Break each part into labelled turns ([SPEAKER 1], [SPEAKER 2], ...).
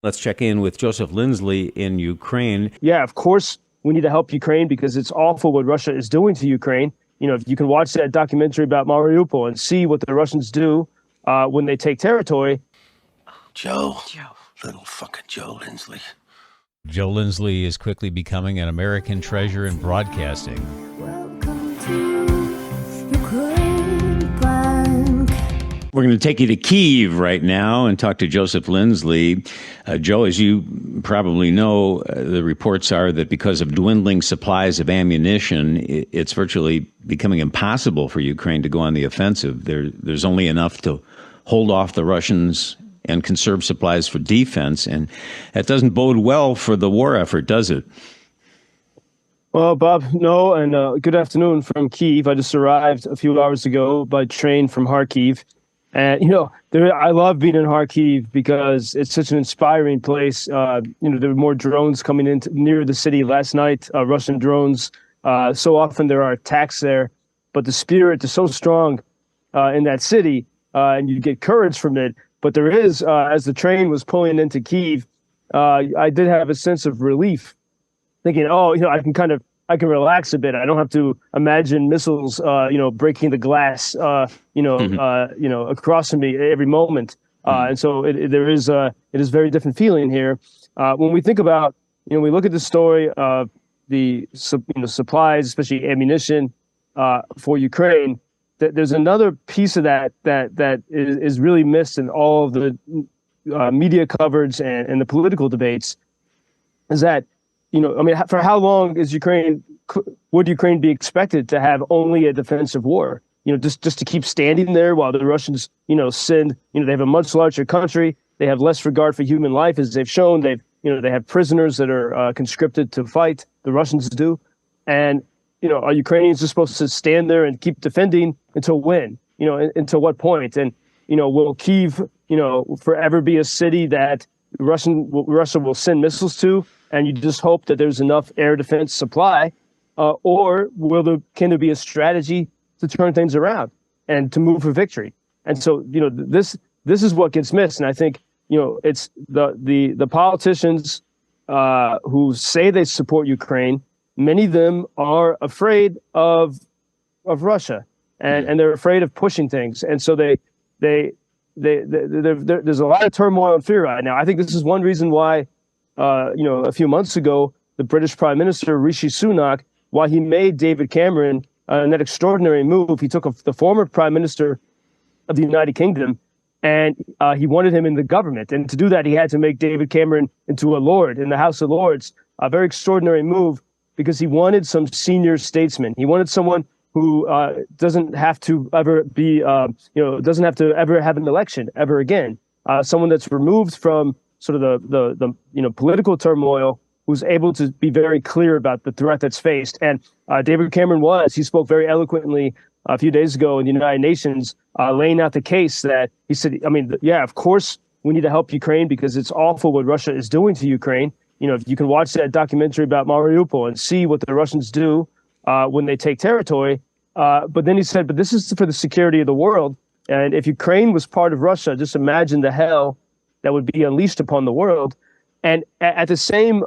[SPEAKER 1] Let's check in with Joseph Lindsley in Ukraine.
[SPEAKER 2] Yeah, of course, we need to help Ukraine because it's awful what Russia is doing to Ukraine. If you can watch that documentary about Mariupol and see what the Russians do when they take territory.
[SPEAKER 3] Joe. Little fucking Joe Lindsley.
[SPEAKER 1] Joe Lindsley is quickly becoming an American treasure in broadcasting.
[SPEAKER 4] Welcome to Ukraine Bank.
[SPEAKER 1] We're going to take you to Kyiv right now and talk to Joseph Lindsley. Joe, as you probably know, the reports are that because of dwindling supplies of ammunition, it's virtually becoming impossible for Ukraine to go on the offensive. There's only enough to hold off the Russians and conserve supplies for defense, and that doesn't bode well for the war effort, does it?
[SPEAKER 2] Well, Bob, no, and good afternoon from Kyiv. I just arrived a few hours ago by train from Kharkiv. And, I love being in Kharkiv because it's such an inspiring place. There were more drones coming in near the city last night, Russian drones. So often there are attacks there, but the spirit is so strong in that city, and you get courage from it. But there is, as the train was pulling into Kyiv, I did have a sense of relief, thinking, I can relax a bit. I don't have to imagine missiles, breaking the glass, across from me every moment. And so it is a very different feeling here. When we think about, we look at the story of the supplies, especially ammunition for Ukraine. There's another piece of that is really missed in all of the media coverage and the political debates. Is that for how long would Ukraine be expected to have only a defensive war? Just to keep standing there while the Russians, send, they have a much larger country. They have less regard for human life, as they've shown. They have prisoners that are conscripted to fight. The Russians do. And, are Ukrainians just supposed to stand there and keep defending until when? Until what point? And, will Kyiv, forever be a city that Russia will send missiles to? And you just hope that there's enough air defense supply, or can there be a strategy to turn things around and to move for victory? And so, this is what gets missed. And I think, it's the politicians who say they support Ukraine. Many of them are afraid of Russia, and they're afraid of pushing things. And so there's a lot of turmoil and fear right now. I think this is one reason why. A few months ago, the British Prime Minister, Rishi Sunak, while he made David Cameron that extraordinary move, he took the former Prime Minister of the United Kingdom and he wanted him in the government. And to do that, he had to make David Cameron into a Lord in the House of Lords, a very extraordinary move because he wanted some senior statesman. He wanted someone who doesn't have to ever be, doesn't have to ever have an election ever again. Someone that's removed from sort of the political turmoil, who's able to be very clear about the threat that's faced. And David Cameron he spoke very eloquently a few days ago in the United Nations, laying out the case that he said, of course, we need to help Ukraine because it's awful what Russia is doing to Ukraine. If you can watch that documentary about Mariupol and see what the Russians do when they take territory. But then he said, but this is for the security of the world. And if Ukraine was part of Russia, just imagine the hell that would be unleashed upon the world. And at the same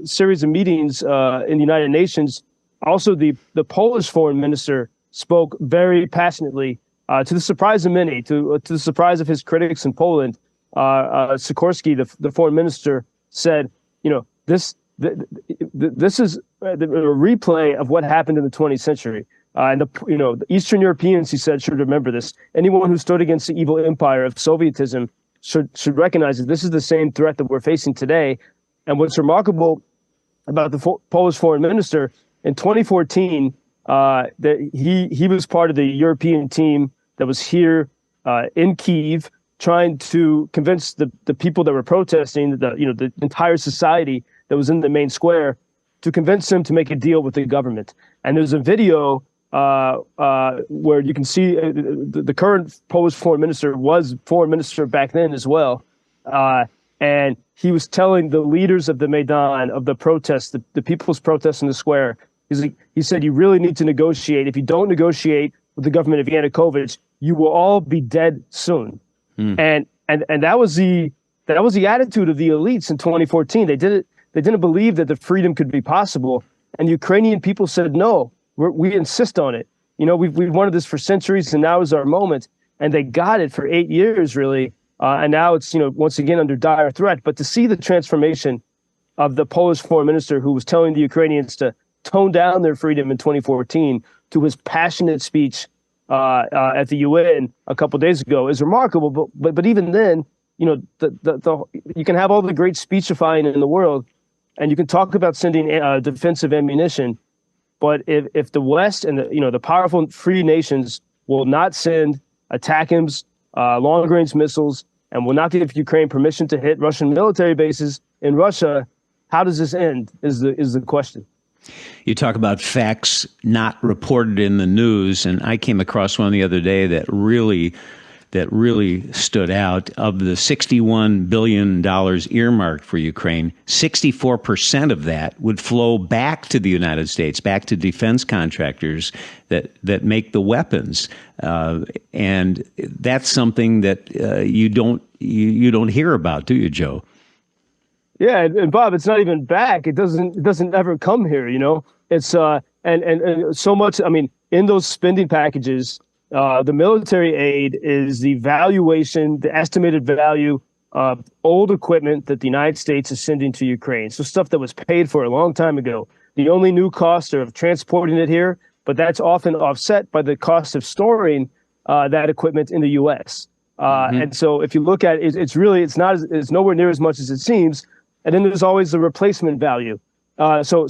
[SPEAKER 2] series of meetings in the United Nations, also the Polish foreign minister spoke very passionately, to the surprise of many, to the surprise of his critics in Poland. Sikorski, the foreign minister, said, this is a replay of what happened in the 20th century. And the Eastern Europeans, he said, should remember this. Anyone who stood against the evil empire of Sovietism should recognize that this is the same threat that we're facing today. And what's remarkable about the Polish foreign minister, in 2014, that he was part of the European team that was here in Kyiv, trying to convince the people that were protesting, the entire society that was in the main square, to convince them to make a deal with the government. And there's a video where you can see the current Polish foreign minister was foreign minister back then as well. And he was telling the leaders of the Maidan, of the protests, the people's protests in the square, he said, you really need to negotiate. If you don't negotiate with the government of Yanukovych, you will all be dead soon. And that was the that was the attitude of the elites in 2014. They didn't believe that the freedom could be possible. And Ukrainian people said, no, we insist on it. We've wanted this for centuries, and now is our moment. And they got it for 8 years, really. And now it's, once again under dire threat. But to see the transformation of the Polish foreign minister, who was telling the Ukrainians to tone down their freedom in 2014, to his passionate speech at the UN a couple of days ago, is remarkable. But even then, you can have all the great speechifying in the world, and you can talk about sending defensive ammunition. But if the West and the powerful free nations will not send ATACMS, long-range missiles, and will not give Ukraine permission to hit Russian military bases in Russia, how does this end? Is the question.
[SPEAKER 1] You talk about facts not reported in the news, and I came across one the other day that really stood out. Of the $61 billion earmarked for Ukraine, 64% of that would flow back to the United States, back to defense contractors that make the weapons, and that's something that you don't hear about, do you, Joe?
[SPEAKER 2] Yeah, and Bob, it's not even back. It doesn't ever come here. It's and so much. I mean, in those spending packages, the military aid is the valuation, the estimated value of old equipment that the United States is sending to Ukraine. So stuff that was paid for a long time ago. The only new costs are of transporting it here, but that's often offset by the cost of storing that equipment in the U.S. And so if you look at it, it's nowhere near as much as it seems. And then there's always the replacement value. So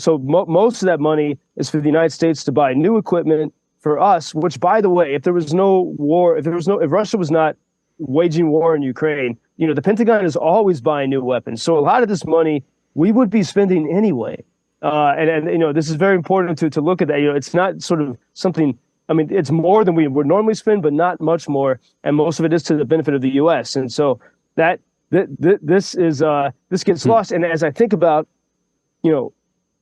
[SPEAKER 2] most of that money is for the United States to buy new equipment for us, which, by the way, if Russia was not waging war in Ukraine, the Pentagon is always buying new weapons. So a lot of this money we would be spending anyway. And this is very important to look at that. It's not sort of something, I mean, it's more than we would normally spend, but not much more. And most of it is to the benefit of the U.S. And so this gets lost. And as I think about,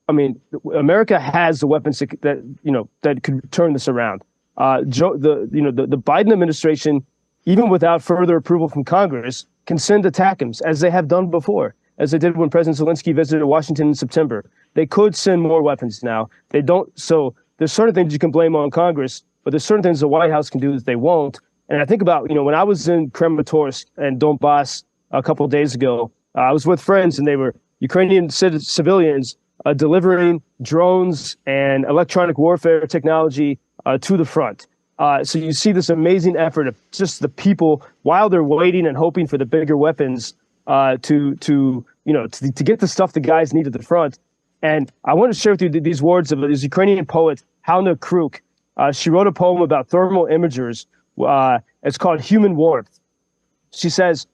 [SPEAKER 2] America has the weapons that could turn this around. The Biden administration, even without further approval from Congress, can send ATACMS, as they have done before, as they did when President Zelensky visited Washington in September. They could send more weapons now. They don't. So there's certain things you can blame on Congress, but there's certain things the White House can do that they won't. And I think about, when I was in Kramatorsk and Donbass a couple of days ago, I was with friends, and they were Ukrainian civilians delivering drones and electronic warfare technology to the front. So you see this amazing effort of just the people, while they're waiting and hoping for the bigger weapons to get the stuff the guys need at the front. And I want to share with you these words of this Ukrainian poet, Halna Kruk. She wrote a poem about thermal imagers. It's called Human Warmth. She says,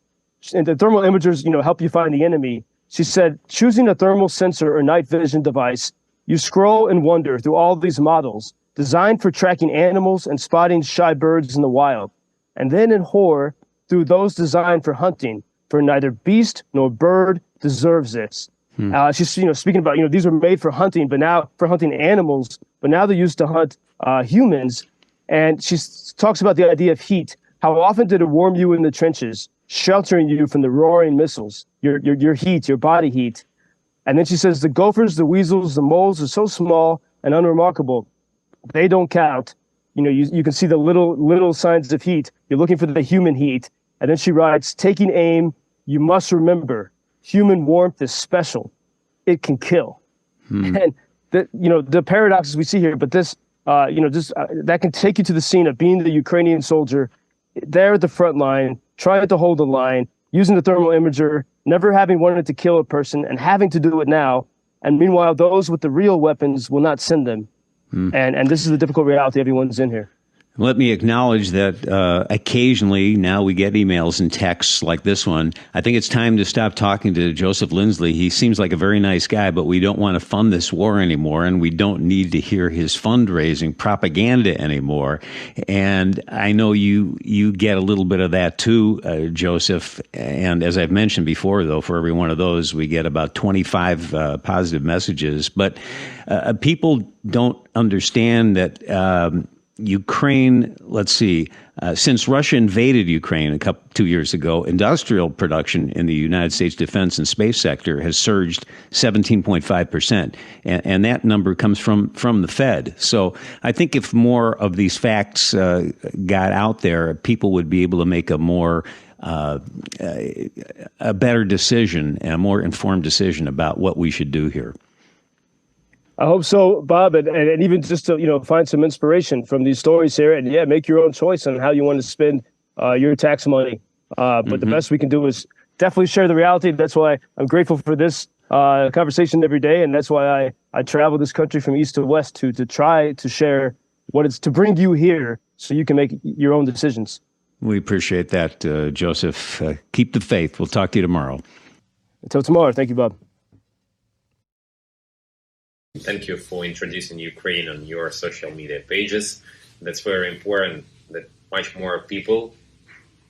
[SPEAKER 2] and the thermal imagers, help you find the enemy. She said, choosing a thermal sensor or night vision device, you scroll and wonder through all these models designed for tracking animals and spotting shy birds in the wild. And then in horror, through those designed for hunting, for neither beast nor bird deserves this. She's speaking about, these were made for hunting, but now for hunting animals, but now they're used to hunt humans. And she talks about the idea of heat. How often did it warm you in the trenches, sheltering you from the roaring missiles, your heat, your body heat? And then she says, the gophers, the weasels, the moles are so small and unremarkable. They don't count. You can see the little signs of heat. You're looking for the human heat. And then she writes, taking aim, you must remember, human warmth is special. It can kill. And the paradoxes we see here, but this, that can take you to the scene of being the Ukrainian soldier there at the front line, trying to hold the line, using the thermal imager, never having wanted to kill a person and having to do it now. And meanwhile, those with the real weapons will not send them. And this is the difficult reality everyone's in here.
[SPEAKER 1] Let me acknowledge that occasionally now we get emails and texts like this one. I think it's time to stop talking to Joseph Lindsley. He seems like a very nice guy, but we don't want to fund this war anymore, and we don't need to hear his fundraising propaganda anymore. And I know you get a little bit of that too, Joseph. And as I've mentioned before, though, for every one of those, we get about 25 positive messages. But people don't understand that Ukraine, let's see, since Russia invaded Ukraine 2 years ago, industrial production in the United States defense and space sector has surged 17.5%. And that number comes from the Fed. So I think if more of these facts got out there, people would be able to make a more a better decision and a more informed decision about what we should do here.
[SPEAKER 2] I hope so, Bob, and even just to find some inspiration from these stories here, and make your own choice on how you want to spend your tax money. But the best we can do is definitely share the reality. That's why I'm grateful for this conversation every day, and that's why I travel this country from east to west to try to share what it's to bring you here, so you can make your own decisions.
[SPEAKER 1] We appreciate that, Joseph. Keep the faith. We'll talk to you tomorrow.
[SPEAKER 2] Until tomorrow. Thank you, Bob.
[SPEAKER 5] Thank you for introducing Ukraine on your social media pages. That's very important that much more people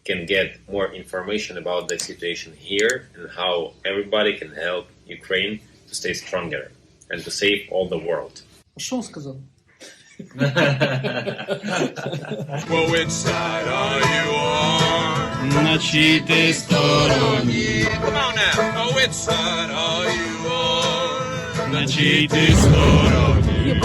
[SPEAKER 5] can get more information about the situation here and how everybody can help Ukraine to stay stronger and to save all the world.
[SPEAKER 6] Що сказав?
[SPEAKER 7] Well, which side are you on?
[SPEAKER 6] На чиїй ти стороні?
[SPEAKER 7] Come on now. Oh, which side are you on?
[SPEAKER 6] На чиїй ти стороні?